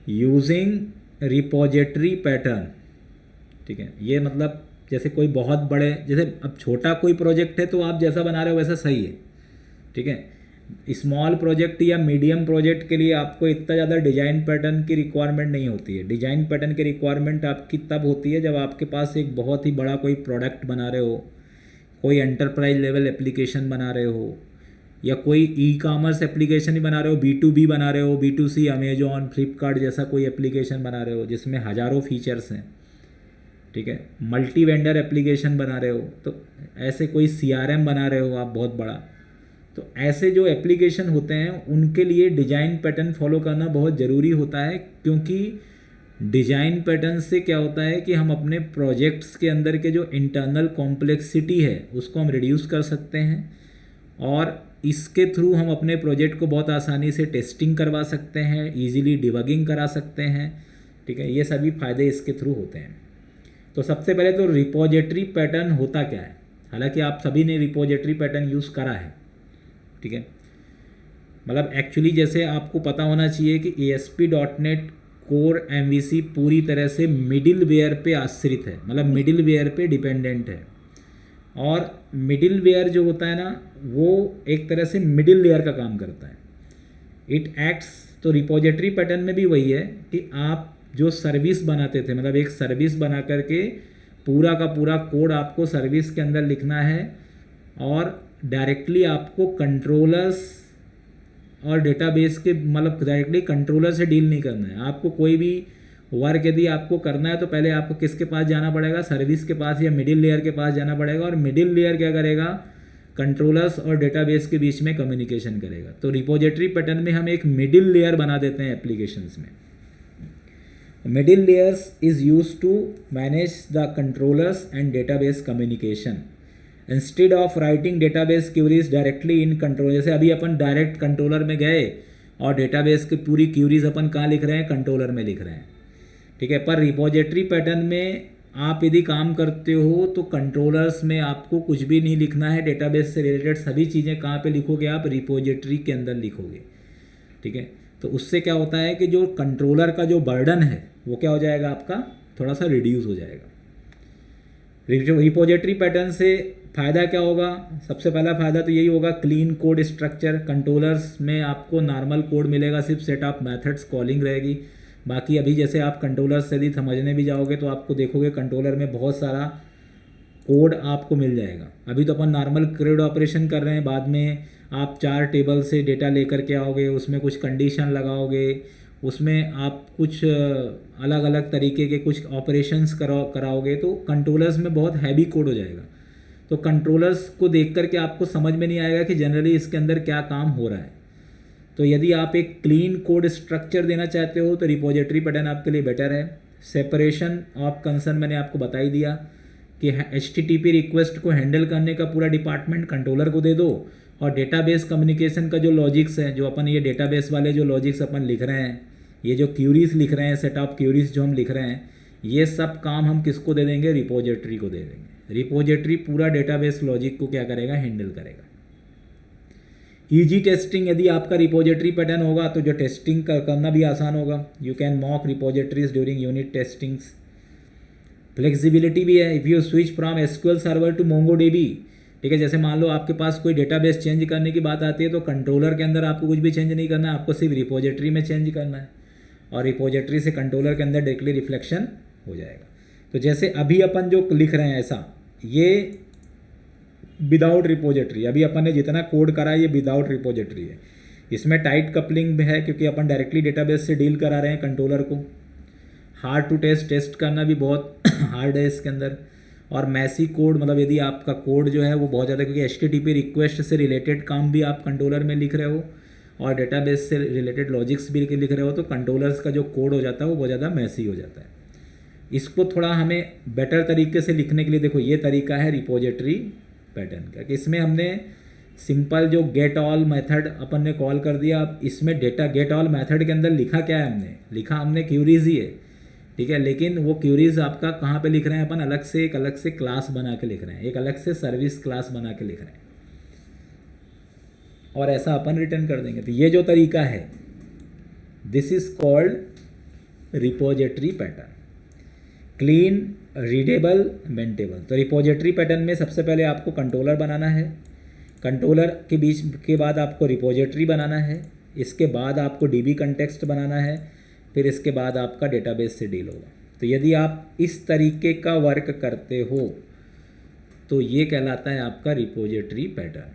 Using repository pattern. ठीक है, ये मतलब जैसे कोई बहुत बड़े, जैसे अब छोटा कोई प्रोजेक्ट है तो आप जैसा बना रहे हो वैसा सही है। ठीक है, स्मॉल प्रोजेक्ट या मीडियम प्रोजेक्ट के लिए आपको इतना ज़्यादा डिजाइन पैटर्न की रिक्वायरमेंट नहीं होती है। डिजाइन पैटर्न की रिक्वायरमेंट आपकी तब होती है जब आपके पास एक बहुत ही बड़ा कोई प्रोडक्ट बना रहे हो, कोई एंटरप्राइज लेवल एप्लीकेशन बना रहे हो, या कोई ई कॉमर्स एप्लीकेशन ही बना रहे हो, B2B बना रहे हो, B2C अमेजॉन फ्लिपकार्ट जैसा कोई एप्लीकेशन बना रहे हो जिसमें हज़ारों फीचर्स हैं। ठीक है, मल्टी वेंडर एप्लीकेशन बना रहे हो, तो ऐसे कोई CRM बना रहे हो आप बहुत बड़ा, तो ऐसे जो एप्लीकेशन होते हैं उनके लिए डिज़ाइन पैटर्न फॉलो करना बहुत ज़रूरी होता है, क्योंकि डिज़ाइन पैटर्न से क्या होता है कि हम अपने प्रोजेक्ट्स के अंदर के जो इंटरनल कॉम्प्लेक्सिटी है उसको हम रिड्यूस कर सकते हैं, और इसके थ्रू हम अपने प्रोजेक्ट को बहुत आसानी से टेस्टिंग करवा सकते हैं, इजीली डिबगिंग करा सकते हैं। ठीक है, ये सभी फ़ायदे इसके थ्रू होते हैं। तो सबसे पहले तो रिपोजिटरी पैटर्न होता क्या है, हालांकि आप सभी ने रिपोजिटरी पैटर्न यूज़ करा है। ठीक है, मतलब एक्चुअली जैसे आपको पता होना चाहिए कि ASP.NET कोर MVC पूरी तरह से मिडिल वेयर पे आश्रित है, मतलब मिडिल वेयर पे डिपेंडेंट है। और मिडिल वेयर जो होता है ना, वो एक तरह से मिडिल लेयर का काम करता है। इट एक्ट्स, तो रिपोजिटरी पैटर्न में भी वही है कि आप जो सर्विस बनाते थे, मतलब एक सर्विस बना करके पूरा का पूरा कोड आपको सर्विस के अंदर लिखना है, और डायरेक्टली आपको कंट्रोलर्स और डेटाबेस के, मतलब डायरेक्टली कंट्रोलर से डील नहीं करना है। आपको कोई भी वर्क यदि आपको करना है तो पहले आपको किसके पास जाना पड़ेगा, सर्विस के पास या मिडिल लेयर के पास जाना पड़ेगा, और मिडिल लेयर क्या करेगा, कंट्रोलर्स और डेटाबेस के बीच में कम्युनिकेशन करेगा। तो रिपोजिटरी पैटर्न में हम एक मिडिल लेयर बना देते हैं एप्लीकेशंस में। Middle layers is use to manage the controllers and database communication instead of writing database queries directly in control. जैसे अभी अपन डायरेक्ट कंट्रोलर में गए और डेटाबेस की पूरी क्यूरीज अपन कहाँ लिख रहे हैं, कंट्रोलर में लिख रहे हैं। ठीक है, पर रिपोजिटरी पैटर्न में आप यदि काम करते हो तो कंट्रोलर्स में आपको कुछ भी नहीं लिखना है, डेटाबेस से रिलेटेड सभी चीज़ें कहाँ पे लिखोगे, आप रिपोजिटरी के अंदर लिखोगे। ठीक है, तो उससे क्या होता है कि जो कंट्रोलर का जो बर्डन है वो क्या हो जाएगा, आपका थोड़ा सा रिड्यूस हो जाएगा। रिपोजिटरी पैटर्न से फ़ायदा क्या होगा, सबसे पहला फ़ायदा तो यही होगा, क्लीन कोड स्ट्रक्चर। कंट्रोलर्स में आपको नॉर्मल कोड मिलेगा, सिर्फ सेट ऑफ मेथड्स कॉलिंग रहेगी। बाकी अभी जैसे आप कंट्रोलर्स से यदि समझने भी जाओगे तो आपको देखोगे कंट्रोलर में बहुत सारा कोड आपको मिल जाएगा। अभी तो अपन नॉर्मल क्रेड ऑपरेशन कर रहे हैं, बाद में आप 4 टेबल से डेटा लेकर के आओगे, उसमें कुछ कंडीशन लगाओगे, उसमें आप कुछ अलग अलग तरीके के कुछ ऑपरेशंस कराओगे, तो कंट्रोलर्स में बहुत हैवी कोड हो जाएगा। तो कंट्रोलर्स को देख करके आपको समझ में नहीं आएगा कि जनरली इसके अंदर क्या काम हो रहा है। तो यदि आप एक क्लीन कोड स्ट्रक्चर देना चाहते हो तो रिपोजिटरी पैटर्न आपके लिए बेटर है। सेपरेशन ऑफ कंसर्न मैंने आपको बता ही दिया कि HTTP रिक्वेस्ट को हैंडल करने का पूरा डिपार्टमेंट कंट्रोलर को दे दो, और डेटाबेस कम्युनिकेशन का जो लॉजिक्स है, जो अपन ये डेटाबेस वाले जो लॉजिक्स अपन लिख रहे हैं, ये जो क्यूरीज लिख रहे हैं, सेट ऑफ क्यूरीज जो हम लिख रहे हैं, ये सब काम हम किसको दे देंगे, रिपोजिटरी को दे देंगे। रिपोजिटरी पूरा डेटाबेस लॉजिक को क्या करेगा, हैंडल करेगा। ईजी टेस्टिंग, यदि आपका रिपोजिटरी पैटर्न होगा तो जो टेस्टिंग करना भी आसान होगा। You can mock repositories during unit testings. Flexibility भी है, if you switch from SQL server to MongoDB। ठीक है, जैसे मान लो आपके पास कोई डेटाबेस चेंज करने की बात आती है तो कंट्रोलर के अंदर आपको कुछ भी चेंज नहीं करना है, आपको सिर्फ रिपोजिटरी में चेंज करना है, और रिपोजिटरी से कंट्रोलर के अंदर डायरेक्टली रिफ्लेक्शन हो जाएगा। तो जैसे अभी अपन जो लिख रहे हैं ऐसा, ये विदाउट रिपोजिटरी, अभी अपन ने जितना कोड करा है ये विदाउट रिपोजिटरी है। इसमें टाइट कपलिंग भी है क्योंकि अपन डायरेक्टली डेटाबेस से डील करा रहे हैं कंट्रोलर को। हार्ड टू टेस्ट करना भी बहुत हार्ड है इसके अंदर। और मैसी कोड, मतलब यदि आपका कोड जो है वो बहुत ज़्यादा, क्योंकि HTTP रिक्वेस्ट से रिलेटेड काम भी आप कंट्रोलर में लिख रहे हो और डेटाबेस से रिलेटेड लॉजिक्स भी लिख रहे हो, तो कंट्रोलर्स का जो कोड हो जाता है वो बहुत ज़्यादा मैसी हो जाता है। इसको थोड़ा हमें बेटर तरीके से लिखने के लिए देखो ये तरीका है रिपोजिटरी पैटर्न का, कि इसमें हमने सिंपल जो गेट ऑल मेथड अपन ने कॉल कर दिया। अब इसमें डेटा गेट ऑल मेथड के अंदर लिखा क्या है, हमने क्यूरीज ही है। ठीक है, लेकिन वो क्यूरीज आपका कहाँ पे लिख रहे हैं अपन, एक अलग से क्लास बना के लिख रहे हैं, एक अलग से सर्विस क्लास बना के लिख रहे हैं, और ऐसा अपन रिटर्न कर देंगे। तो ये जो तरीका है, this is called repository pattern, clean, readable, maintainable. तो रिपोजिटरी पैटर्न में सबसे पहले आपको कंट्रोलर बनाना है, कंट्रोलर के बीच के बाद आपको रिपोजिटरी बनाना है, इसके बाद आपको डीबी कंटेक्स्ट बनाना है, फिर इसके बाद आपका डेटाबेस से डील होगा। तो यदि आप इस तरीके का वर्क करते हो तो ये कहलाता है आपका रिपोजिटरी पैटर्न।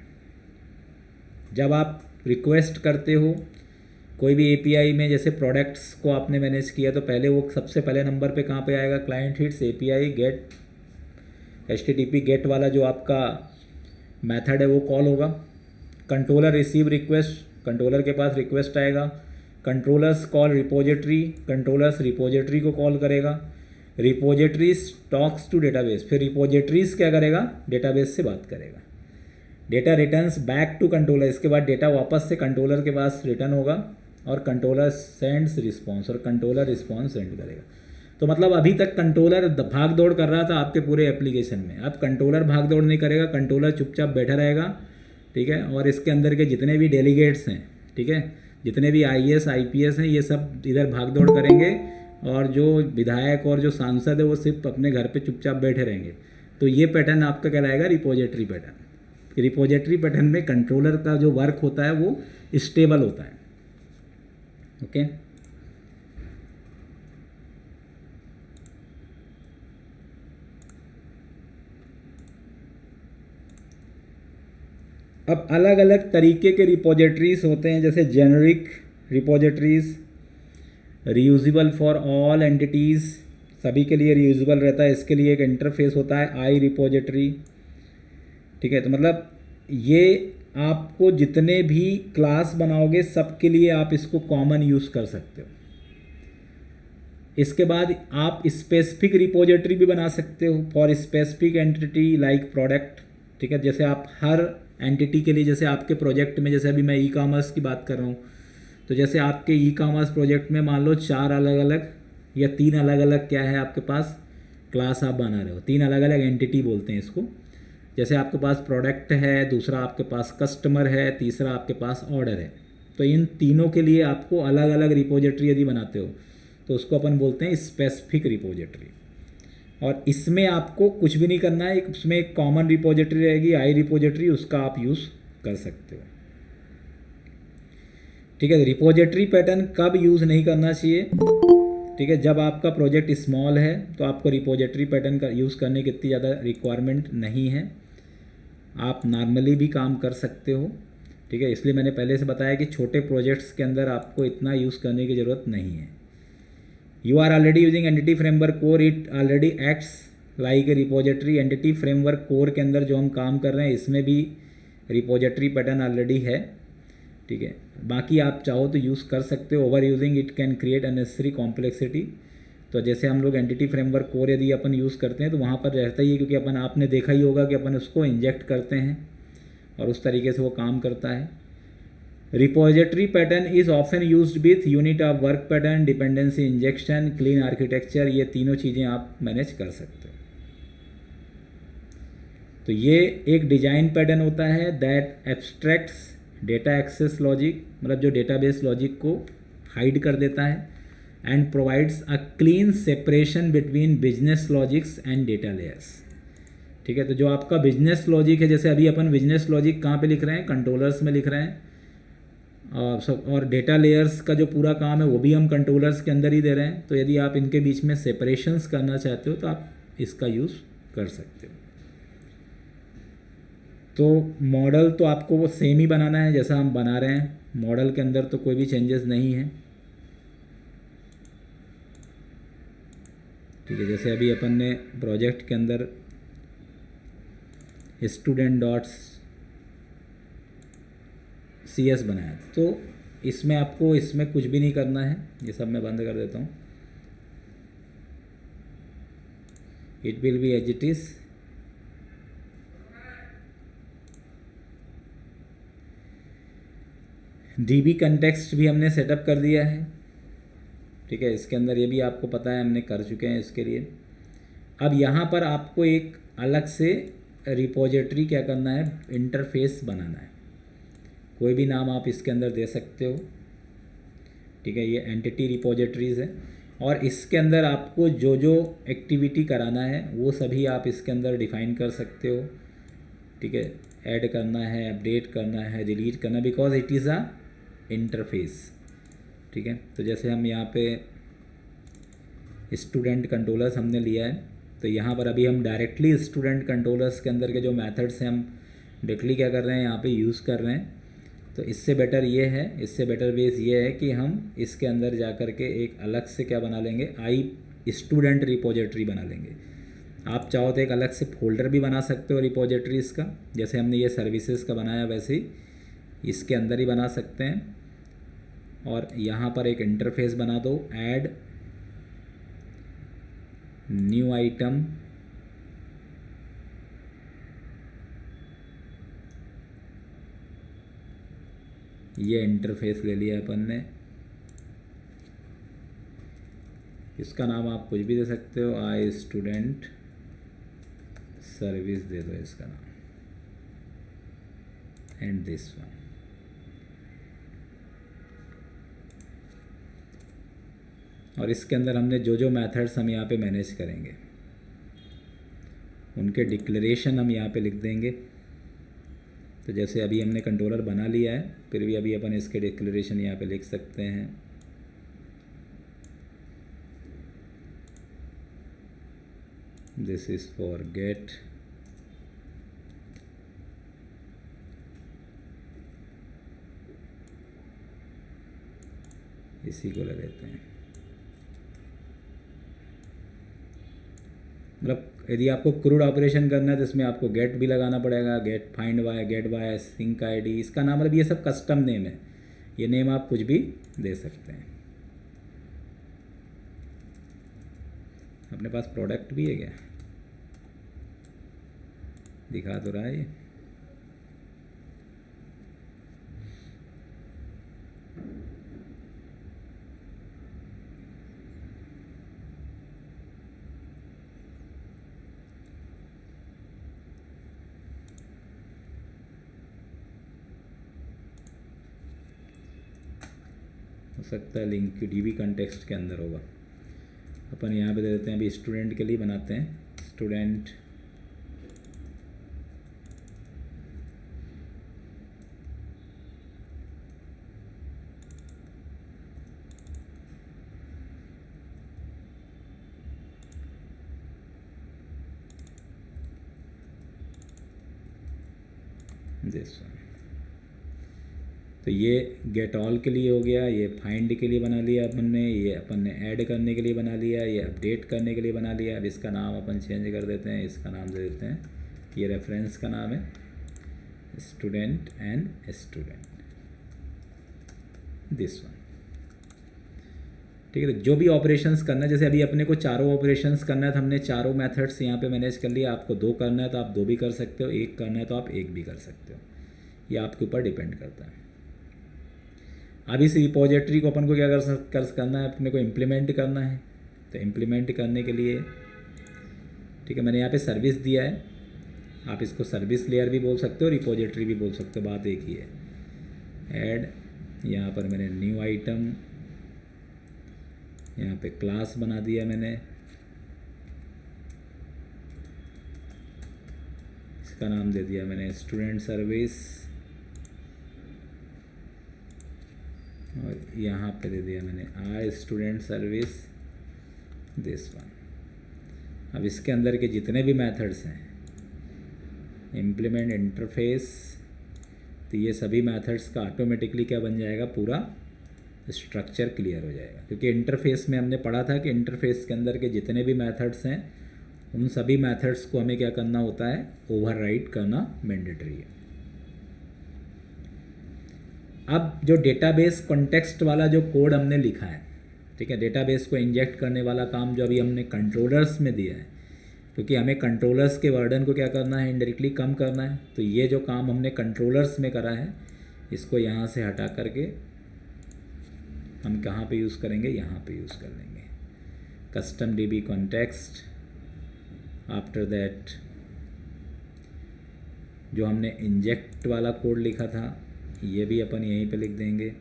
जब आप रिक्वेस्ट करते हो कोई भी एपीआई में, जैसे प्रोडक्ट्स को आपने मैनेज किया, तो पहले वो सबसे पहले नंबर पे कहाँ पे आएगा, client hits API get HTTP get वाला जो आपका मेथड है वो कॉल होगा। कंट्रोलर रिसीव रिक्वेस्ट, कंट्रोलर के पास रिक्वेस्ट आएगा, controllers call repository, controllers repository को कॉल करेगा, रिपोजिटरीज टॉक्स टू डेटाबेस, फिर रिपोजिटरीज क्या करेगा, डेटाबेस से बात करेगा, data returns back to controller, इसके बाद डेटा वापस से कंट्रोलर के पास रिटर्न होगा और कंट्रोलर सेंड्स रिस्पॉन्स, और कंट्रोलर रिस्पॉन्स सेंड करेगा। तो मतलब अभी तक कंट्रोलर भाग दौड़ कर रहा था आपके पूरे एप्लीकेशन में, अब कंट्रोलर भाग दौड़ नहीं करेगा, कंट्रोलर चुपचाप बैठा रहेगा, ठीक है। और इसके अंदर के जितने भी डेलीगेट्स हैं, ठीक है, जितने भी IAS IPS हैं, ये सब इधर भाग दौड़ करेंगे, और जो विधायक और जो सांसद है वो सिर्फ अपने घर पे चुपचाप बैठे रहेंगे। तो ये पैटर्न आपका कहलाएगा रिपोजिटरी पैटर्न। रिपोजिटरी पैटर्न में कंट्रोलर का जो वर्क होता है वो स्टेबल होता है। ओके, अब अलग अलग तरीके के रिपोजिटरीज होते हैं, जैसे generic repositories, reusable for all entities, सभी के लिए रीयूजेबल रहता है, इसके लिए एक इंटरफेस होता है आई रिपोजिटरी, ठीक है। तो मतलब ये आपको जितने भी क्लास बनाओगे सबके लिए आप इसको कॉमन यूज़ कर सकते हो। इसके बाद आप स्पेसिफिक रिपोजिटरी भी बना सकते हो for specific entity like product, ठीक है। जैसे आप हर एंटिटी के लिए, जैसे आपके प्रोजेक्ट में, जैसे अभी मैं ई-कॉमर्स की बात कर रहा हूँ, तो जैसे आपके ई-कॉमर्स प्रोजेक्ट में मान लो 4 अलग अलग या 3 अलग अलग क्या है आपके पास क्लास आप बना रहे हो, 3 अलग अलग एंटिटी बोलते हैं इसको। जैसे आपके पास प्रोडक्ट है, दूसरा आपके पास कस्टमर है, तीसरा आपके पास ऑर्डर है। तो इन तीनों के लिए आपको अलग अलग रिपोजिटरी यदि बनाते हो तो उसको अपन बोलते हैं स्पेसिफिक रिपोजिटरी। और इसमें आपको कुछ भी नहीं करना है, उसमें एक कॉमन रिपोजिटरी रहेगी आई रिपोजिटरी, उसका आप यूज़ कर सकते हो, ठीक है। रिपोजिटरी पैटर्न कब यूज़ नहीं करना चाहिए, ठीक है, जब आपका प्रोजेक्ट स्मॉल है तो आपको रिपोजिटरी पैटर्न का यूज़ करने की इतनी ज़्यादा रिक्वायरमेंट नहीं है, आप नॉर्मली भी काम कर सकते हो, ठीक है। इसलिए मैंने पहले से बताया कि छोटे प्रोजेक्ट्स के अंदर आपको इतना यूज़ करने की ज़रूरत नहीं है। You are already using entity framework core, it already acts like a repository. Entity framework core के अंदर जो हम काम कर रहे हैं इसमें भी रिपोजिटरी पैटर्न ऑलरेडी है, ठीक है। बाकी आप चाहो तो यूज़ कर सकते हो, over using it can create unnecessary complexity. तो जैसे हम लोग एंटिटी फ्रेमवर्क कोर यदि अपन यूज़ करते हैं तो वहाँ पर रहता ही है, क्योंकि अपन आपने देखा ही होगा कि अपन उसको इंजेक्ट करते हैं और उस तरीके से वो काम करता है। Repository pattern is often used with unit of work pattern, dependency injection, clean architecture, ये तीनों चीज़ें आप मैनेज कर सकते हो। तो ये एक डिजाइन पैटर्न होता है that abstracts data access logic, मतलब जो डेटाबेस लॉजिक को हाइड कर देता है, and provides a clean separation between business logics and data layers, ठीक है। तो जो आपका बिजनेस लॉजिक है, जैसे अभी अपन बिजनेस लॉजिक कहाँ पे लिख रहे हैं, कंट्रोलर्स में लिख रहे हैं, और डेटा लेयर्स का जो पूरा काम है वो भी हम कंट्रोलर्स के अंदर ही दे रहे हैं। तो यदि आप इनके बीच में सेपरेशंस करना चाहते हो तो आप इसका यूज़ कर सकते हो। तो मॉडल तो आपको वो सेम ही बनाना है जैसा हम बना रहे हैं, मॉडल के अंदर तो कोई भी चेंजेस नहीं है, ठीक है। जैसे अभी अपन ने प्रोजेक्ट के अंदर स्टूडेंट डॉट्स CS बनाया, तो इसमें आपको इसमें कुछ भी नहीं करना है, ये सब मैं बंद कर देता हूँ। It will be as it is. DB context भी हमने सेटअप कर दिया है, ठीक है। इसके अंदर ये भी आपको पता है हमने कर चुके हैं इसके लिए। अब यहाँ पर आपको एक अलग से रिपोजिटरी क्या करना है, इंटरफेस बनाना है। कोई भी नाम आप इसके अंदर दे सकते हो, ठीक है। ये एंटिटी रिपोजिटरीज़ है, और इसके अंदर आपको जो जो एक्टिविटी कराना है वो सभी आप इसके अंदर डिफ़ाइन कर सकते हो, ठीक है। ऐड करना है, अपडेट करना है, डिलीट करना, because it is a interface, ठीक है। तो जैसे हम यहाँ पे स्टूडेंट कंट्रोलर्स हमने लिया है, तो यहाँ पर अभी हम डायरेक्टली स्टूडेंट कंट्रोलर्स के अंदर के जो मेथड्स हैं हम डायरेक्टली क्या कर रहे हैं, यहाँ पे यूज़ कर रहे हैं। तो इससे बेटर ये है, इससे बेटर वेज ये है कि हम इसके अंदर जा कर के एक अलग से क्या बना लेंगे, आई स्टूडेंट रिपोजिटरी बना लेंगे। आप चाहो तो एक अलग से फोल्डर भी बना सकते हो रिपोजिटरीज़ का, जैसे हमने ये सर्विसेज का बनाया वैसे ही इसके अंदर ही बना सकते हैं। और यहाँ पर एक इंटरफेस बना दो, ऐड न्यू आइटम, ये इंटरफेस ले लिया अपन ने। इसका नाम आप कुछ भी दे सकते हो, आई स्टूडेंट सर्विस दे दो इसका नाम, एंड दिस वन। और इसके अंदर हमने जो जो मेथड्स हम यहाँ पे मैनेज करेंगे उनके डिक्लेरेशन हम यहाँ पे लिख देंगे। तो जैसे अभी हमने कंट्रोलर बना लिया है, फिर भी अभी अपन इसके डिक्लेरेशन यहाँ पे लिख सकते हैं। दिस इज़ फॉर गेट, इसी को ले लेते हैं। मतलब यदि आपको क्रूड ऑपरेशन करना है तो इसमें आपको गेट भी लगाना पड़ेगा, get find by, get by sync ID, इसका नाम, मतलब ये सब कस्टम नेम है, ये नेम आप कुछ भी दे सकते हैं। अपने पास प्रोडक्ट भी है क्या, दिखा तो रहा है ये। हो सकता है लिंक डीबी कंटेक्स्ट के अंदर होगा। अपन यहाँ पे दे देते हैं, अभी स्टूडेंट के लिए बनाते हैं, स्टूडेंट दिस वन। तो ये गेट ऑल के लिए हो गया, ये फाइंड के लिए बना लिया अपन ने, ये अपन ने ऐड करने के लिए बना लिया, ये अपडेट करने के लिए बना लिया। अब इसका नाम अपन चेंज कर देते हैं, इसका नाम दे देते हैं, ये रेफरेंस का नाम है student and student, this one, ठीक है। तो जो भी ऑपरेशंस करना है, जैसे अभी अपने को चारों ऑपरेशंस करना है तो हमने चारों मेथड्स यहाँ पे मैनेज कर लिया। आपको 2 करना है तो आप 2 भी कर सकते हो, 1 करना है तो आप 1 भी कर सकते हो, ये आपके ऊपर डिपेंड करता है। अब इस रिपोजिटरी को अपन को क्या करना है, अपने को इम्प्लीमेंट करना है। तो इम्प्लीमेंट करने के लिए, ठीक है, मैंने यहाँ पे सर्विस दिया है, आप इसको सर्विस लेयर भी बोल सकते हो, रिपोजिटरी भी बोल सकते हो, बात एक ही है। ऐड, यहाँ पर मैंने न्यू आइटम, यहाँ पे क्लास बना दिया मैंने, इसका नाम दे दिया मैंने स्टूडेंट सर्विस, और यहाँ पे दे दिया मैंने आई स्टूडेंट सर्विस, दिस वन। अब इसके अंदर के जितने भी मेथड्स हैं, इम्प्लीमेंट इंटरफेस, तो ये सभी मेथड्स का ऑटोमेटिकली क्या बन जाएगा, पूरा स्ट्रक्चर क्लियर हो जाएगा। क्योंकि इंटरफेस में हमने पढ़ा था कि इंटरफेस के अंदर के जितने भी मेथड्स हैं उन सभी मेथड्स को हमें क्या करना होता है, ओवरराइड करना मैंडेटरी है। अब जो डेटाबेस कॉन्टेक्स्ट वाला जो कोड हमने लिखा है, ठीक है, डेटाबेस को इंजेक्ट करने वाला काम जो अभी हमने कंट्रोलर्स में दिया है, क्योंकि हमें कंट्रोलर्स के वर्डन को क्या करना है, इनडायरेक्टली कम करना है। तो ये जो काम हमने कंट्रोलर्स में करा है, इसको यहाँ से हटा करके हम कहाँ पे यूज़ करेंगे, यहाँ पे यूज़ कर लेंगे custom dB context. After that जो हमने इंजेक्ट वाला कोड लिखा था ये भी अपन यहीं पे लिख देंगे,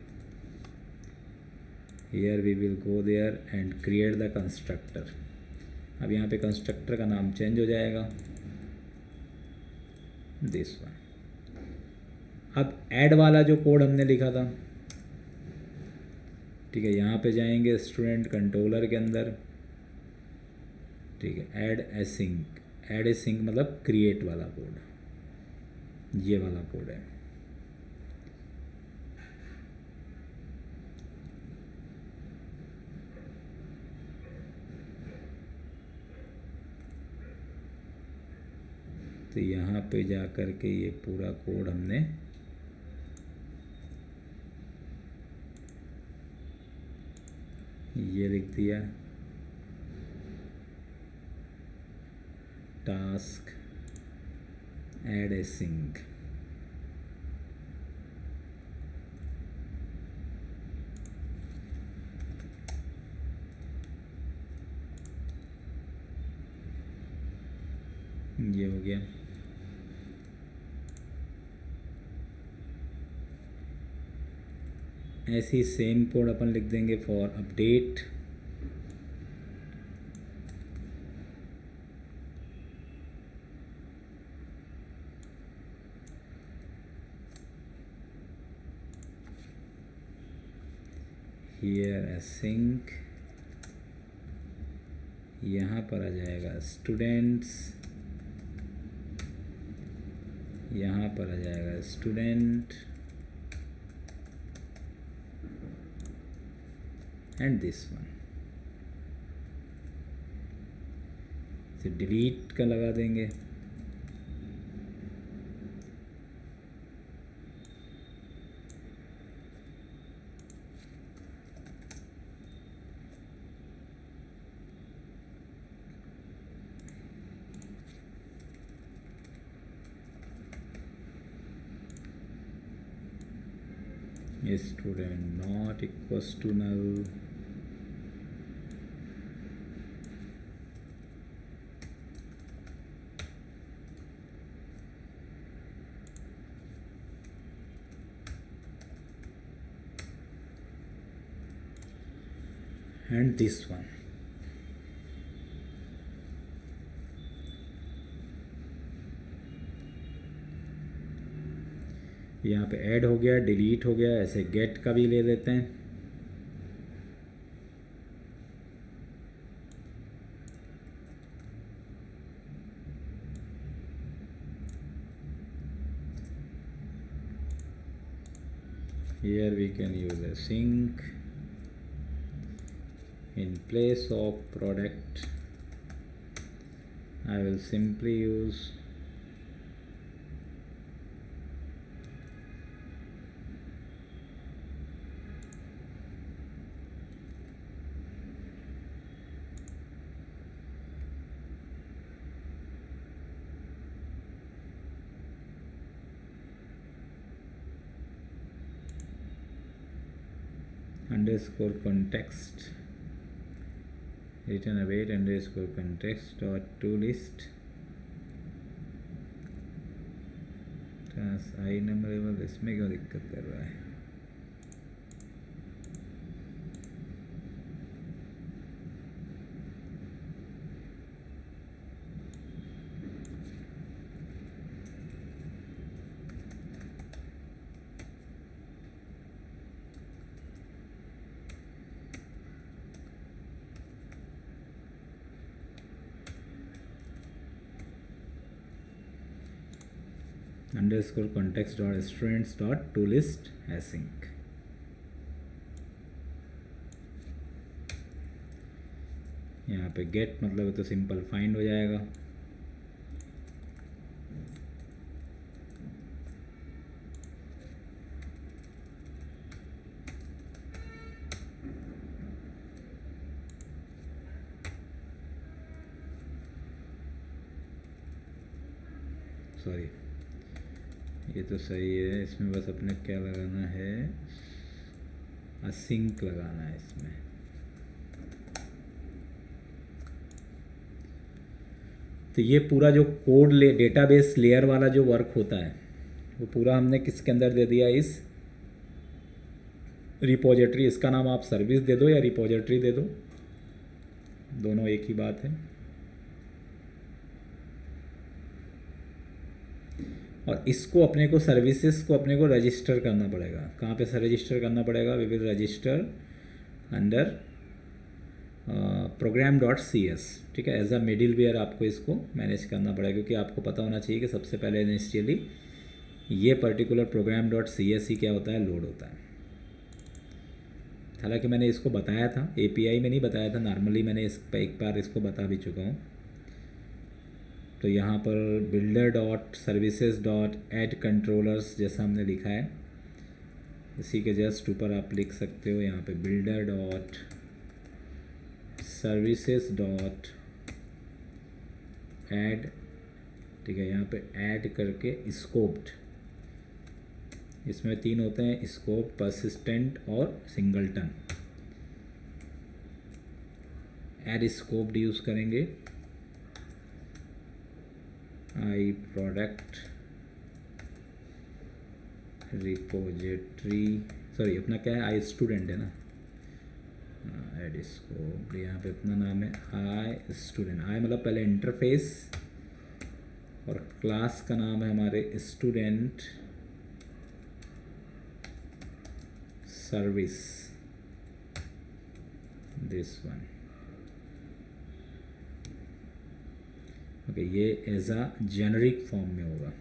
here we will go there and create the constructor. अब यहाँ पे कंस्ट्रक्टर का नाम चेंज हो जाएगा, दिस वन। अब ऐड वाला जो कोड हमने लिखा था, ठीक है, यहाँ पे जाएंगे स्टूडेंट कंट्रोलर के अंदर, ठीक है, ऐड ए सिंक मतलब क्रिएट वाला कोड, ये वाला कोड है। तो यहाँ पे जा कर के ये पूरा कोड हमने ये लिख दिया, टास्क ऐड ए सिंक। ये हो गया। ऐसे ही सेम कोड अपन लिख देंगे फॉर अपडेट। हियर सिंक, यहाँ पर आ जाएगा स्टूडेंट्स, यहाँ पर आ जाएगा स्टूडेंट एंड दिस वन। से डिलीट का लगा देंगे, student not equals to null, and this one। यहाँ पे ऐड हो गया, डिलीट हो गया, ऐसे गेट का भी ले लेते हैं। Here we can use a sync in place of product. I will simply use underscore context, return await underscore context dot to list task INumerable। इसमें क्यों दिक्कत कर रहा है? underscore context dot students dot to list async। यहाँ पे gate मतलब तो सिंपल फाइंड हो जाएगा। सॉरी, ये तो सही है, इसमें बस अपने क्या लगाना है, असिंक लगाना है इसमें। तो ये पूरा जो कोड डेटाबेस लेयर वाला जो वर्क होता है वो पूरा हमने किसके अंदर दे दिया, इस रिपोजिटरी, इसका नाम आप सर्विस दे दो या रिपोजिटरी दे दो, दोनों एक ही बात है। और इसको अपने को सर्विसेज को अपने को रजिस्टर करना पड़ेगा। कहाँ पे रजिस्टर करना पड़ेगा? We will register under program.cs, ठीक है। एज अ मिडिल वेयर आपको इसको मैनेज करना पड़ेगा, क्योंकि आपको पता होना चाहिए कि सबसे पहले इनिशियली ये पर्टिकुलर program.cs ही क्या होता है, लोड होता है। हालांकि मैंने इसको बताया था, API में नहीं बताया था, नॉर्मली मैंने इस पर एक बार इसको बता भी चुका हूँ। तो यहाँ पर builder.services.add-controllers जैसा हमने लिखा है, इसी के जस्ट ऊपर आप लिख सकते हो यहाँ पे builder.services.add, ठीक है। यहाँ पे ऐड करके स्कोप्ड, इसमें 3 होते हैं, स्कोप, परसिस्टेंट और सिंगलटन। ऐड स्कोप्ड यूज़ करेंगे। आई प्रोडक्ट रिपोजिटरी, सॉरी अपना क्या है, आई स्टूडेंट है ना, ऐड स्कोप, यहाँ पे अपना नाम है आई स्टूडेंट। आई मतलब पहले इंटरफेस, और क्लास का नाम है हमारे student service, this one, okay. ये एज अ जेनरिक फॉर्म में होगा।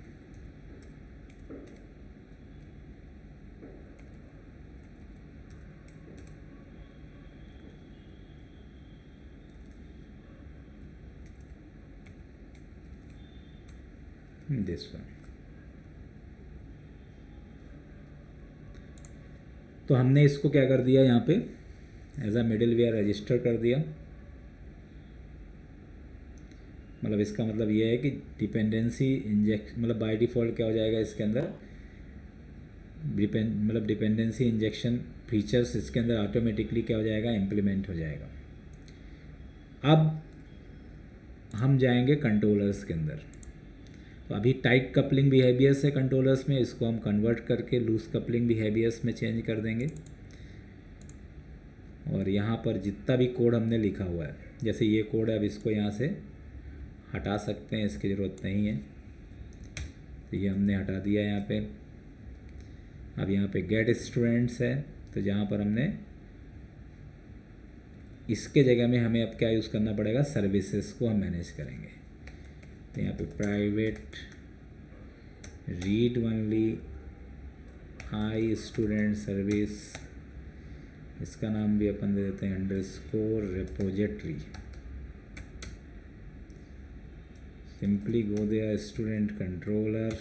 This one. तो हमने इसको क्या कर दिया, यहाँ पे as a middleware register कर दिया। मतलब इसका मतलब ये है कि डिपेंडेंसी इंजेक्ट, मतलब बाय डिफ़ॉल्ट क्या हो जाएगा इसके अंदर, मतलब डिपेंडेंसी इंजेक्शन फीचर्स इसके अंदर ऑटोमेटिकली क्या हो जाएगा, इम्प्लीमेंट हो जाएगा। अब हम जाएंगे कंट्रोलर्स के अंदर। तो अभी टाइट कपलिंग बिहेवियर्स है कंट्रोलर्स में, इसको हम कन्वर्ट करके लूज कपलिंग बिहेवियर्स में चेंज कर देंगे। और यहाँ पर जितना भी कोड हमने लिखा हुआ है, जैसे ये कोड है, अब इसको यहाँ से हटा सकते हैं, इसकी ज़रूरत नहीं है, तो ये हमने हटा दिया यहाँ पे। अब यहाँ पे गेट स्टूडेंट्स है, तो जहाँ पर हमने इसके जगह में हमें अब क्या यूज़ करना पड़ेगा, सर्विसेज को हम मैनेज करेंगे। तो यहाँ पे private read only I student service, इसका नाम भी अपन दे देते हैं underscore repository. Simply go there student controller,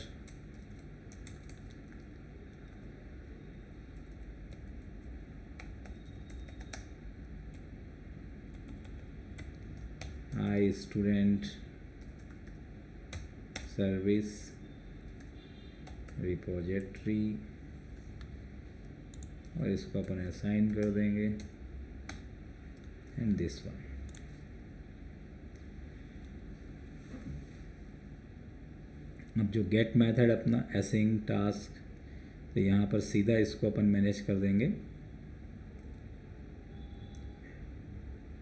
I student service repository, और इसको अपन असाइन कर देंगे एंड दिस वन। अब जो गेट मेथड अपना असाइन टास्क, तो यहाँ पर सीधा इसको अपन मैनेज कर देंगे।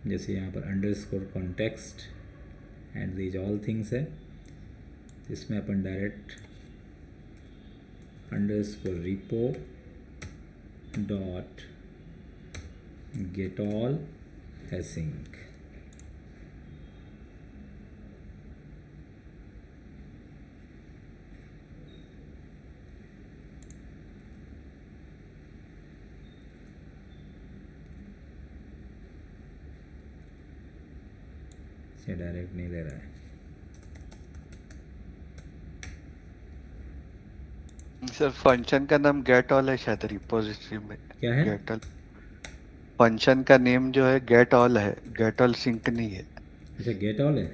जैसे यहाँ पर underscore context and these all things है, इसमें अपन direct underscore repo dot get all async, से डायरेक्ट नहीं ले रहा है। सर फंक्शन का नाम गेट ऑल है शायद रिपोजिटरी में। क्या है? गेट ऑल फंक्शन का नेम जो है गेट ऑल है, गेट ऑल सिंक नहीं है। अच्छा गेट ऑल है,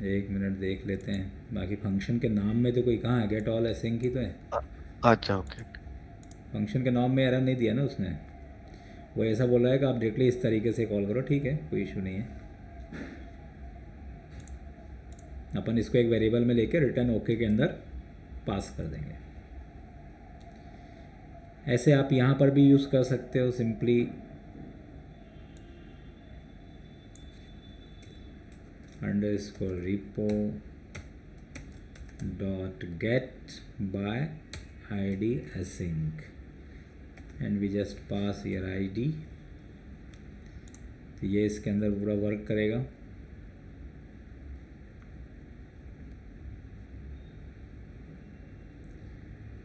एक मिनट देख लेते हैं। बाकी फंक्शन के नाम में तो कोई कहाँ है, गेट ऑल एसिंक ही तो है। अच्छा ओके। फंक्शन के नाम में एरर नहीं दिया ना उसने, वो ऐसा बोला है कि आप डायरेक्टली इस तरीके से कॉल करो, ठीक है, कोई इशू नहीं है। अपन इसको एक वेरिएबल में लेके रिटर्न ओके के अंदर पास कर देंगे। ऐसे आप यहाँ पर भी यूज़ कर सकते हो simply underscore repo dot get by id async and we just pass here id। तो ये इसके अंदर पूरा वर्क करेगा।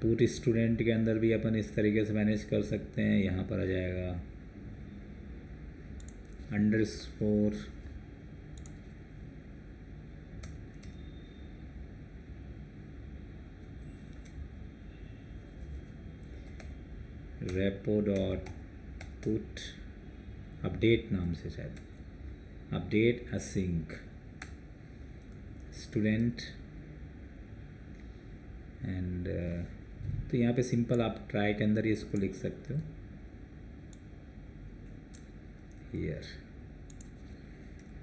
पूरी स्टूडेंट के अंदर भी अपन इस तरीके से मैनेज कर सकते हैं। यहाँ पर आ जाएगा underscore repo dot put update नाम से, शायद अपडेट async स्टूडेंट एंड तो यहाँ पे सिंपल आप ट्राई के अंदर ही इसको लिख सकते हो हियर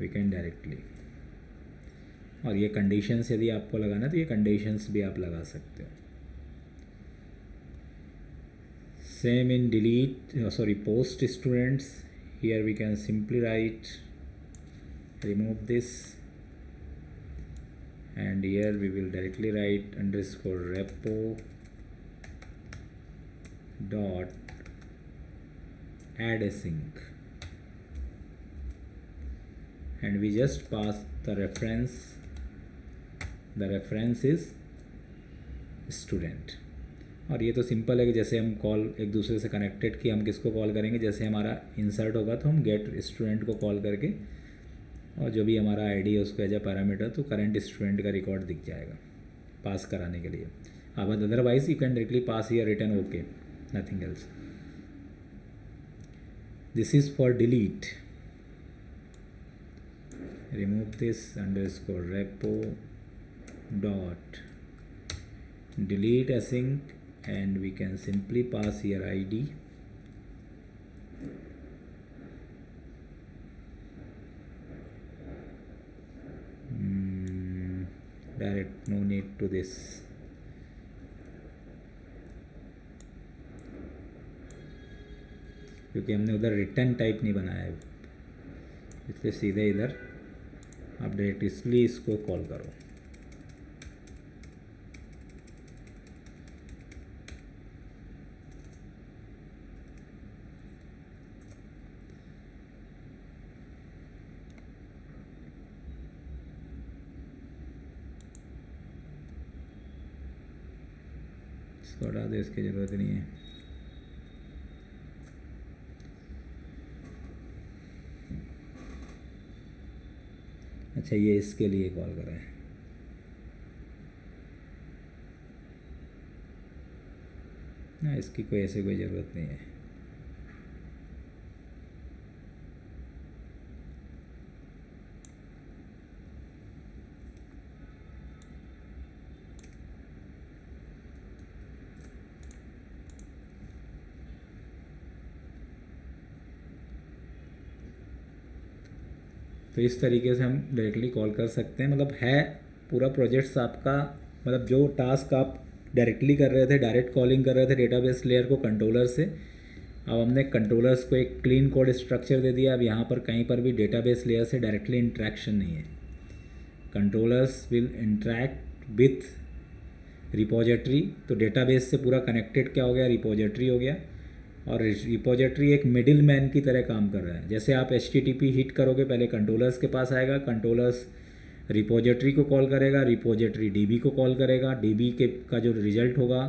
वी कैन डायरेक्टली। और ये कंडीशंस यदि आपको लगाना है तो ये कंडीशंस भी आप लगा सकते हो। Same in delete, post students. Here we can simply write remove this, and here we will directly write underscore repo dot add async, and we just pass the reference. The reference is student। और ये तो simple है कि जैसे हम call एक दूसरे से कनेक्टेड कि हम किसको कॉल करेंगे, जैसे हमारा इंसर्ट होगा तो हम गेट स्टूडेंट को कॉल करके और जो भी हमारा आईडी है उसको एज अ पैरामीटर तो करंट स्टूडेंट का रिकॉर्ड दिख जाएगा पास कराने के लिए। अब otherwise you can directly pass here return okay, nothing else. This is for delete. Remove this underscore repo dot delete async and we can simply pass here id direct, no need to this। क्योंकि हमने उधर return type नहीं बनाया है इसलिए सीधे इधर आप डायरेक्ट इसलिए इसको कॉल करो। इसको हटा दे, इसकी ज़रूरत नहीं है। अच्छा ये इसके लिए कॉल कर रहा है। ना इसकी कोई ऐसे कोई ज़रूरत नहीं है। तो इस तरीके से हम डायरेक्टली कॉल कर सकते हैं। मतलब है पूरा प्रोजेक्ट्स आपका, मतलब जो टास्क आप डायरेक्टली कर रहे थे, डायरेक्ट कॉलिंग कर रहे थे डेटाबेस लेयर को कंट्रोलर से, अब हमने कंट्रोलर्स को एक क्लीन कोड स्ट्रक्चर दे दिया। अब यहाँ पर कहीं पर भी डेटाबेस लेयर से डायरेक्टली इंट्रैक्शन नहीं है। Controllers will interact with repository. तो डेटाबेस से पूरा कनेक्टेड क्या हो गया, रिपोजिटरी हो गया। और रिपोजिटरी एक मिडिल मैन की तरह काम कर रहा है। जैसे आप HTTP हिट करोगे पहले कंट्रोलर्स के पास आएगा, कंट्रोलर्स रिपोजिटरी को कॉल करेगा, रिपोजिटरी DB को कॉल करेगा, DB के का जो रिजल्ट होगा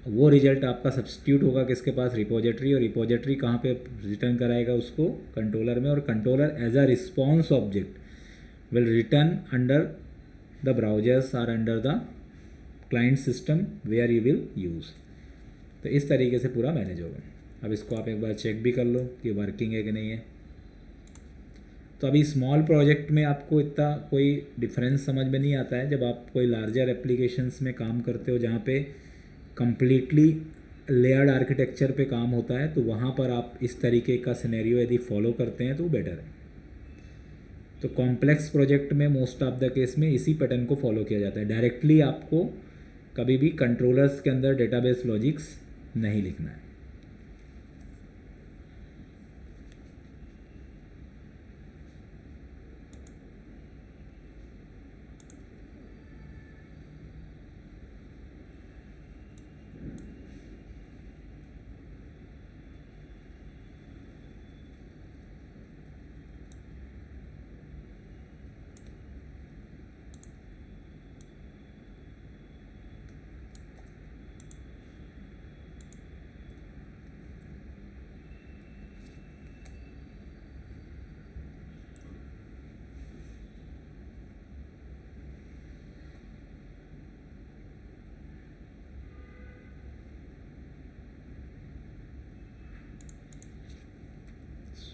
वो रिजल्ट आपका सब्स्टिट्यूट होगा किसके पास, रिपोजिटरी। और रिपोजिटरी कहाँ पे रिटर्न कराएगा उसको, कंट्रोलर में। और controller as a response object will return under the browsers or under the client system where you will use. तो इस तरीके से पूरा मैनेज होगा। अब इसको आप एक बार चेक भी कर लो कि वर्किंग है कि नहीं है। तो अभी स्मॉल प्रोजेक्ट में आपको इतना कोई डिफरेंस समझ में नहीं आता है। जब आप कोई लार्जर एप्लीकेशंस में काम करते हो जहाँ पे कम्प्लीटली लेयर्ड आर्किटेक्चर पे काम होता है, तो वहाँ पर आप इस तरीके का सिनेरियो यदि फॉलो करते हैं तो बेटर है। तो कॉम्प्लेक्स प्रोजेक्ट में मोस्ट ऑफ द केस में इसी पैटर्न को फॉलो किया जाता है। डायरेक्टली आपको कभी भी कंट्रोलर्स के अंदर डेटाबेस लॉजिक्स नहीं लिखना है।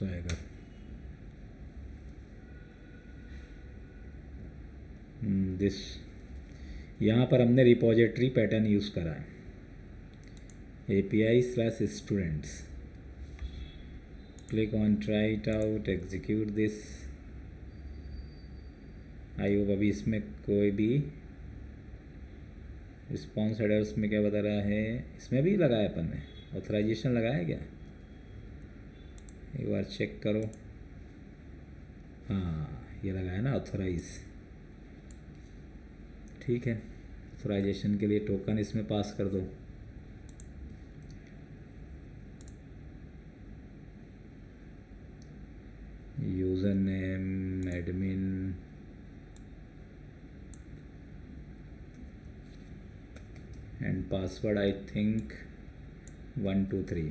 स्वैगर। दिस, यहाँ पर हमने रिपोजिटरी पैटर्न यूज़ करा है, API/students। Click on try it out, execute this. I hope अभी इसमें कोई भी रिस्पॉन्स हेडर्स में क्या बता रहा है, इसमें भी लगाया अपन ने, ऑथराइजेशन लगाया क्या, एक बार चेक करो। हाँ ये लगाया ना ऑथराइज, ठीक है। ऑथराइजेशन के लिए टोकन इसमें पास कर दो। User name admin, and password I think 1 2 3।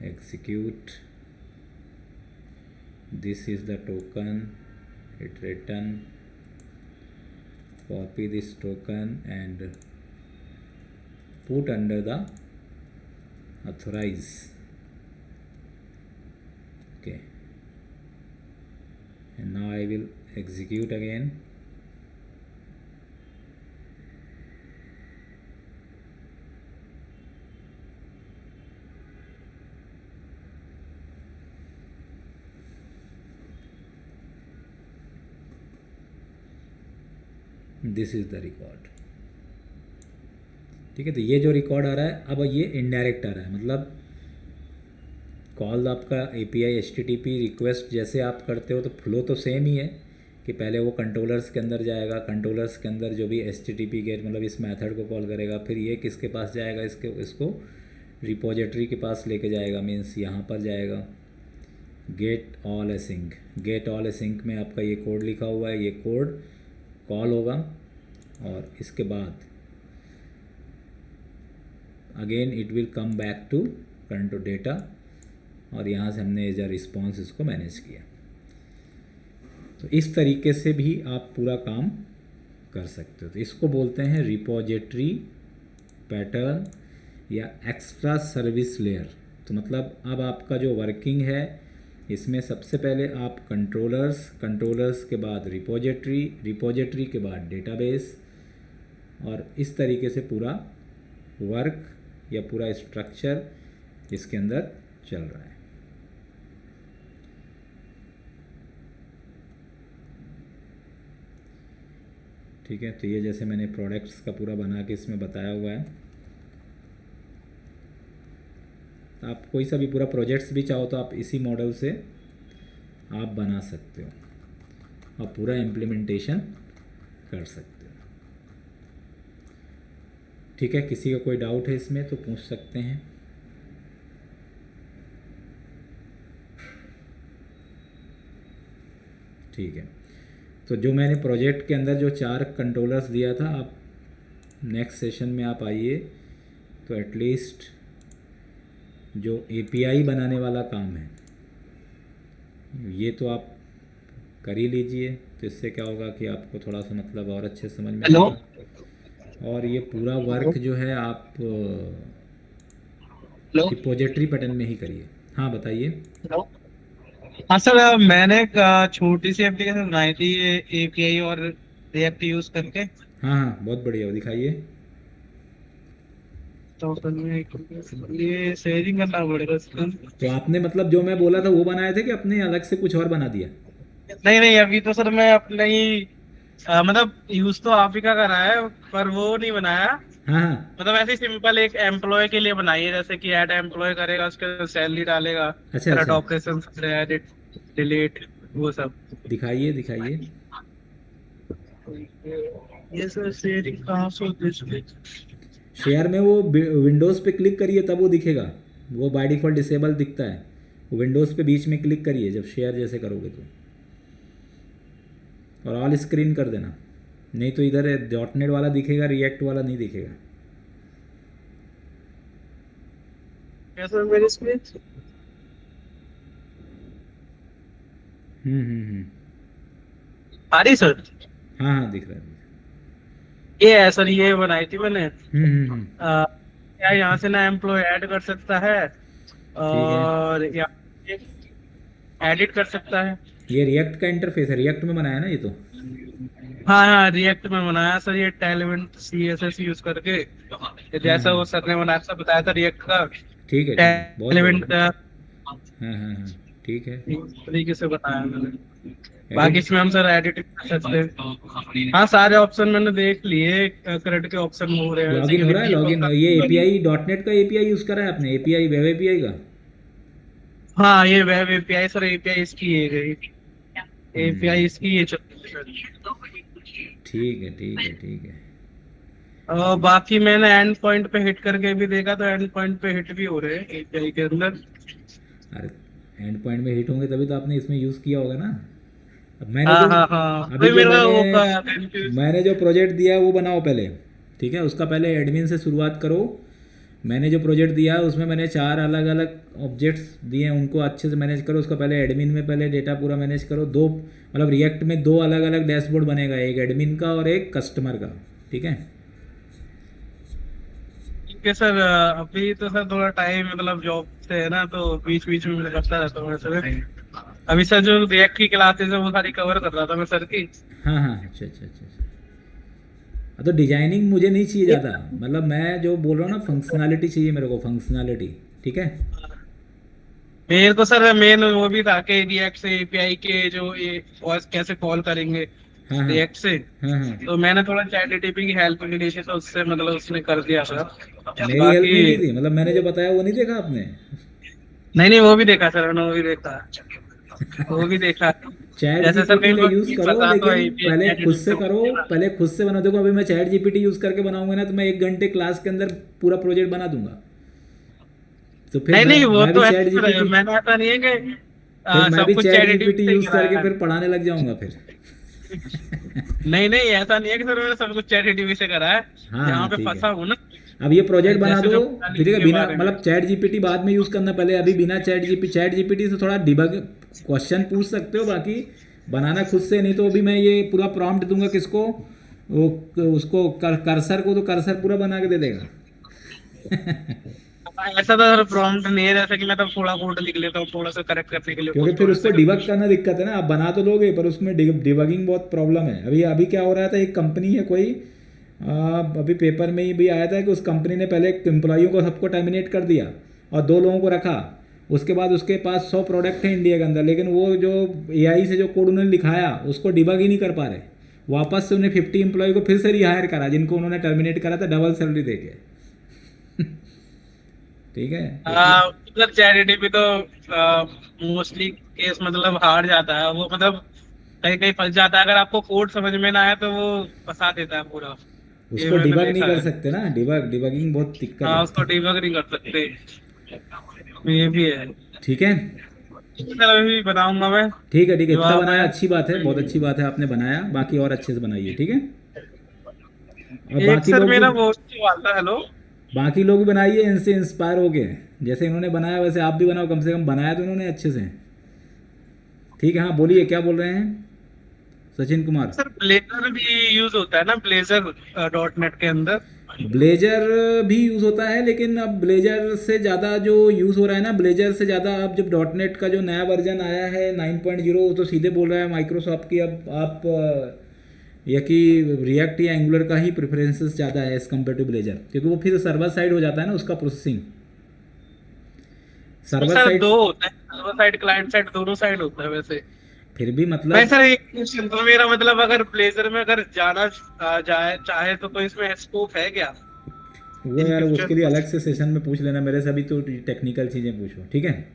execute, this is the token, hit return, copy this token and put under the authorize, okay, and now I will execute again। This is the record, ठीक है। तो ये जो record आ रहा है, अब ये indirect आ रहा है, मतलब कॉल आपका API HTTP रिक्वेस्ट जैसे आप करते हो तो फ्लो तो सेम ही है कि पहले वो कंट्रोलर्स के अंदर जाएगा, कंट्रोलर्स के अंदर जो भी HTTP गेट मतलब इस मेथड को कॉल करेगा, फिर ये किसके पास जाएगा, इसको रिपोजिटरी के पास लेके जाएगा, मीन्स यहाँ पर जाएगा get all async. Get all async में आपका ये कोड लिखा हुआ है, ये कोड कॉल होगा और इसके बाद again it will come back to current to data, और यहाँ से हमने एज अ रिस्पॉन्स इसको मैनेज किया। तो इस तरीके से भी आप पूरा काम कर सकते हो। तो इसको बोलते हैं रिपोजिटरी पैटर्न या एक्स्ट्रा सर्विस लेयर। तो मतलब अब आपका जो वर्किंग है इसमें सबसे पहले आप कंट्रोलर्स के बाद रिपोजिटरी के बाद डेटाबेस, और इस तरीके से पूरा वर्क या पूरा स्ट्रक्चर इसके अंदर चल रहा है। ठीक है, तो ये जैसे मैंने प्रोडक्ट्स का पूरा बना के इसमें बताया हुआ है। आप कोई सा भी पूरा प्रोजेक्ट्स भी चाहो तो आप इसी मॉडल से आप बना सकते हो और पूरा इम्प्लीमेंटेशन कर सकते हो। ठीक है, किसी का कोई डाउट है इसमें तो पूछ सकते हैं। ठीक है, तो जो मैंने प्रोजेक्ट के अंदर जो 4 कंट्रोलर्स दिया था, आप नेक्स्ट सेशन में आप आइए तो एटलीस्ट जो API बनाने वाला काम है ये तो आप कर ही लीजिए। तो इससे क्या होगा कि आपको थोड़ा सा मतलब और अच्छे समझ में आएगा। और ये पूरा वर्क जो है आप रिपोजिटरी पैटर्न में ही करिए। हाँ बताइए। हाँ सर, मैंने एक छोटी सी एप्लीकेशन बनाई थी ये API और रिएक्ट यूज करके। हाँ हाँ, बहुत बढ़िया, दिखाइए। तो फिर मैं ये शेयरिंग करना पड़ेगा इसका। तो आपने मतलब जो मैं बोला था वो बनाए थे कि अपने अलग से कुछ और बना दिया? नहीं नहीं, अभी तो सर मैं अपना ही मतलब यूज तो आप ही का करा है, पर वो नहीं बनाया। हाँ हाँ, मतलब ऐसे ही सिंपल एक एम्प्लॉय के लिए बनाई है, जैसे कि ऐड एम्प्लॉय करेगा, उसके सैलरी डालेगा, अच्छा फिर अच्छा, ऑपरेशन डिलीट वो सब। दिखाइए दिखाइए। ये सर शेयरिंग कहाँ से होती है? शेयर में वो विंडोज़ पे क्लिक करिए तब वो दिखेगा। वो बाय डिफ़ॉल्ट डिसेबल दिखता है। वो विंडोज़ पे बीच में क्लिक करिए जब शेयर जैसे करोगे तो, और ऑल स्क्रीन कर देना, नहीं तो इधर .NET वाला दिखेगा, रिएक्ट वाला नहीं दिखेगा। कैसे मेरे स्क्रीन? हम्म। आ रही सर? हाँ हाँ, दिख रहा है। ये है सर, ये बनाई थी मैंने। हम्म। क्या यहाँ से ना एम्प्लॉय ऐड कर सकता है, ठीक है। और यहाँ एडिट कर सकता है। ये रिएक्ट का इंटरफेस है, रिएक्ट में बनाया ना ये तो। हाँ हाँ, रिएक्ट में बनाया सर ये टेलविंट CSS यूज करके, हाँ जैसा हाँ वो सर ने बनाया था, बताया था रिएक्ट का, ठीक है बहुत टेलविंट बढ़िया। का हाँ हाँ हाँ ठीक है। इस तरीके से बताया मैंने। बाकी एडिट। इसमें हम सर एडिटिंग कर सकते हैं। हाँ, सारे ऑप्शन मैंने देख लिए, करेक्ट के ऑप्शन हो रहे हैं लॉगिन हो रहा है, बेसिकली। लॉगिन ये एपीआई डॉट नेट का एपीआई यूज़ करा है आपने, एपीआई वेब एपीआई का। हाँ, ये वेब एपीआई सर, एपीआई इसकी है गई, एपीआई हम्म, इसकी ये चलती है। ठीक है ठीक है ठीक है। और बाकी मैंने एंड पॉइंट पे हिट करके भी देखा, तो एंड पॉइंट पे हिट भी हो रहे हैं एपीआई के अंदर। अरे एंड पॉइंट में हिट होंगे तभी तो आपने इसमें यूज़ किया होगा ना। अब मैंने हाँ जो हाँ हाँ, अभी वही जो मेरा मैंने वो कंफ्यूज। मैंने जो प्रोजेक्ट दिया है वो बनाओ पहले। ठीक है, उसका पहले एडमिन से शुरुआत करो। मैंने जो प्रोजेक्ट दिया है उसमें मैंने 4 अलग अलग ऑब्जेक्ट्स दिए हैं, उनको अच्छे से मैनेज करो। उसका पहले एडमिन में पहले डेटा पूरा मैनेज करो। दो मतलब रिएक्ट में 2 अलग अलग डैशबोर्ड बनेगा, एक एडमिन का और एक कस्टमर का। ठीक है। ठीक है सर, अभी तो सर थोड़ा टाइम मतलब जॉब से है ना, तो बीच बीच में मैं करता रहता हूँ सर। अभी सर जो रिएक्ट की क्लासेस है वो सारी कवर कर रहा था मैं सर की। हाँ हाँ अच्छा अच्छा अच्छा अच्छा। तो डिजाइनिंग मुझे नहीं चाहिए ज़्यादा, मतलब मैं जो बोल रहा हूँ ना, फंक्शनैलिटी चाहिए मेरे को, फंक्शनैलिटी। ठीक है। मेन तो सर मेन वो भी था कि रिएक्ट से एपीआई के जो ये वॉइस कैसे कॉल करेंगे हाँ हाँ रिएक्ट से। हाँ हाँ। तो मैंने थोड़ा चैट की हेल्प ली थी, तो उससे मतलब उसने कर दिया सर। मेरी हेल्प बाकी नहीं ली थी, मतलब मैंने जो बताया वो नहीं देखा आपने। नहीं नहीं, वो भी देखा सर मैंने, वो भी देखा, वो भी देखा। चैट जैसे सर जीपीटी कहीं का कोई यूज़ चीज करो, बता तो लेकिन एपीआई पहले खुद एडिटिंग से से करो, पहले खुद से बना। देखो अभी मैं चैट जीपीटी यूज़ करके बनाऊंगा ना, तो मैं 1 घंटे क्लास के अंदर पूरा प्रोजेक्ट बना दूंगा। तो फिर नहीं नहीं, वो मैं भी तो है चैट सर, जीपीटी मैंने ऐसा नहीं है कि फिर मैं सब भी कुछ चैट चैट एडिटिंग जीपीटी से ही यूज़ करके कराया है। फिर पढ़ाने लग जाऊंगा फिर। नहीं नहीं, ऐसा नहीं है कि सर मैंने सब कुछ चैट एडिटिंग से करा है। हाँ जहाँ हाँ पे ठीक है। फंसा हूँ ना, अब ये प्रोजेक्ट बना जैसे दो। जो ठीक है, के बिना बारे में। मतलब चैट जीपीटी बाद में यूज़ करना, पहले अभी बिना चैट जीपीटी से थोड़ा डिबग क्वेश्चन पूछ सकते हो, बाकी बनाना खुद से। नहीं तो अभी मैं ये पूरा प्रॉम्प्ट दूंगा किसको, वो उसको कर्सर को, तो कर्सर पूरा बना के दे देगा। ऐसा तो सर प्रॉम्प्ट नहीं है, जैसे कि मैं तब थोड़ा कोड लिख लेता हूँ थोड़ा सा करेक्ट करने के लिए क्योंकि कुछ फिर थोड़े उसको से। डिबग करना दिक्कत है ना। आप बना तो लोगे पर उसमें डिबगिंग बहुत प्रॉब्लम है। अभी अभी क्या हो रहा था, एक कंपनी है कोई, अभी पेपर में ही भी आया था कि उस कंपनी ने पहले एम्प्लॉइयों को सबको टर्मिनेट कर दिया और 2 लोगों को रखा। उसके बाद उसके पास 100 प्रोडक्ट हैं इंडिया के अंदर, लेकिन वो जो एआई से जो कोड उन्होंने लिखाया उसको डिबग ही नहीं कर पा रहे। वापस से उन्हें 50 एम्प्लॉय को फिर से रिहायर करा, जिनको उन्होंने टर्मिनेट करा था डबल सैलरी दे के। ठीक है। मतलब चैरिटी भी तो मोस्टली केस मतलब हार जाता है वो, मतलब कहीं कहीं फंस जाता है। अगर आपको कोड समझ में ना आए तो वो फंसा देता है पूरा। ये उसको मैंने डिबग नहीं देखा कर है। सकते ना, डिबगिंग बहुत दिक्कत हाँ, है। उसको डिबग नहीं कर सकते, ये भी है। ठीक है सर अभी बताऊंगा मैं, ठीक है, जो इतना आप बनाया है। अच्छी बात है, बहुत अच्छी बात है आपने बनाया। बाकी और अच्छे से बनाइए। ठीक है। और एक बाकी सर लोग भी, मेरा वो सवाल था, हेलो। बाकी लोग भी बनाइए इनसे इंस्पायर होके। जैसे इन्होंने बनाया वैसे आप भी बनाओ, कम से कम बनाया तो इन्होंने अच्छे से। ठीक है, हाँ बोलिए क्या बोल रहे हैं सचिन कुमार। सर ब्लेजर भी यूज होता है ना, ब्लेजर .NET के अंदर। ब्लेजर भी यूज़ होता है, लेकिन अब ब्लेजर से ज़्यादा जो यूज़ हो रहा है ना, ब्लेजर से ज़्यादा अब जब डॉट नेट का जो नया वर्जन आया है 9.0, तो सीधे बोल रहा है माइक्रोसॉफ्ट की अब आप या कि रिएक्ट या एंगुलर का ही प्रेफरेंसेस ज़्यादा है एज़ कम्पेयर टू ब्लेजर, क्योंकि वो फिर सर्वर साइड हो जाता है ना उसका प्रोसेसिंग। तो सर्वर सर साइड दो होता है, सर्वर साइड क्लाइंट साइड दोनों साइड होता है वैसे। फिर भी भाई मतलब सर एक क्वेश्चन तो मेरा मतलब, अगर ब्लेजर में अगर जाना जाए चाहे तो कोई इसमें स्कोप है क्या वो इन यार फ्यूचर? उसके लिए अलग से सेशन में पूछ लेना मेरे से, अभी तो टेक्निकल चीज़ें पूछो। ठीक है,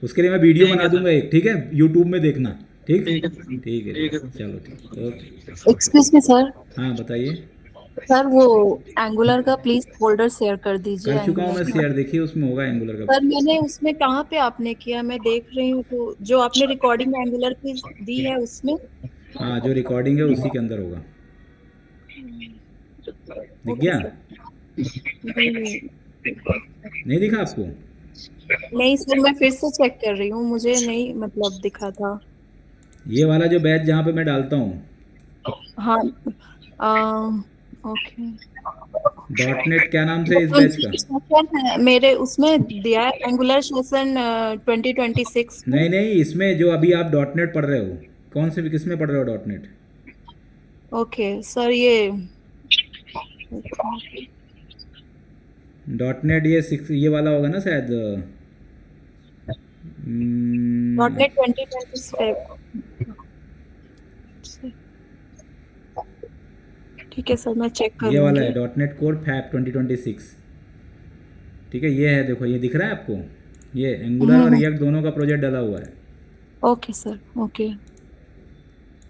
उसके लिए मैं वीडियो ठीक बना है सर, दूंगा एक। ठीक है, यूट्यूब में देखना। ठीक। ठीक है सर, ठीक है ठीक है ठीक, चलो ठीक, ओके। Excuse me sir. हाँ बताइए। सर वो एंगुलर का प्लीज फोल्डर शेयर कर दीजिए, कर चुका हूँ मैं एंगुलर का। शेयर, देखिए उसमें होगा एंगुलर का। सर मैंने उसमें कहाँ पे आपने किया, मैं देख रही हूँ तो जो आपने रिकॉर्डिंग एंगुलर की दी है उसमें। हाँ जो रिकॉर्डिंग है उसी के अंदर होगा। दिख ओके गया? सर। नहीं नहीं दिखा आपको? नहीं सर, मैं फिर से चेक कर रही हूँ, मुझे नहीं मतलब दिखा था। ये वाला जो बैच जहाँ पे मैं डालता हूँ। हाँ ओके। डॉट नेट क्या नाम से इस बैच का? सेशन है मेरे उसमें दिया है एंगुलर सेशन 2026 में। नहीं नहीं, इसमें जो अभी आप डॉट नेट पढ़ रहे हो, कौन से किस में पढ़ रहे हो डॉट नेट? ओके सर ये डॉट नेट ये 6 ये वाला होगा ना शायद। Dot net 2025। ठीक है सर मैं चेक कर ये वाला है लूंगी। Dot net core Feb 2026। ठीक है, ये है, देखो ये दिख रहा है आपको, ये एंगुलर और हम्म, रिएक्ट दोनों का प्रोजेक्ट डला हुआ है। Okay sir okay.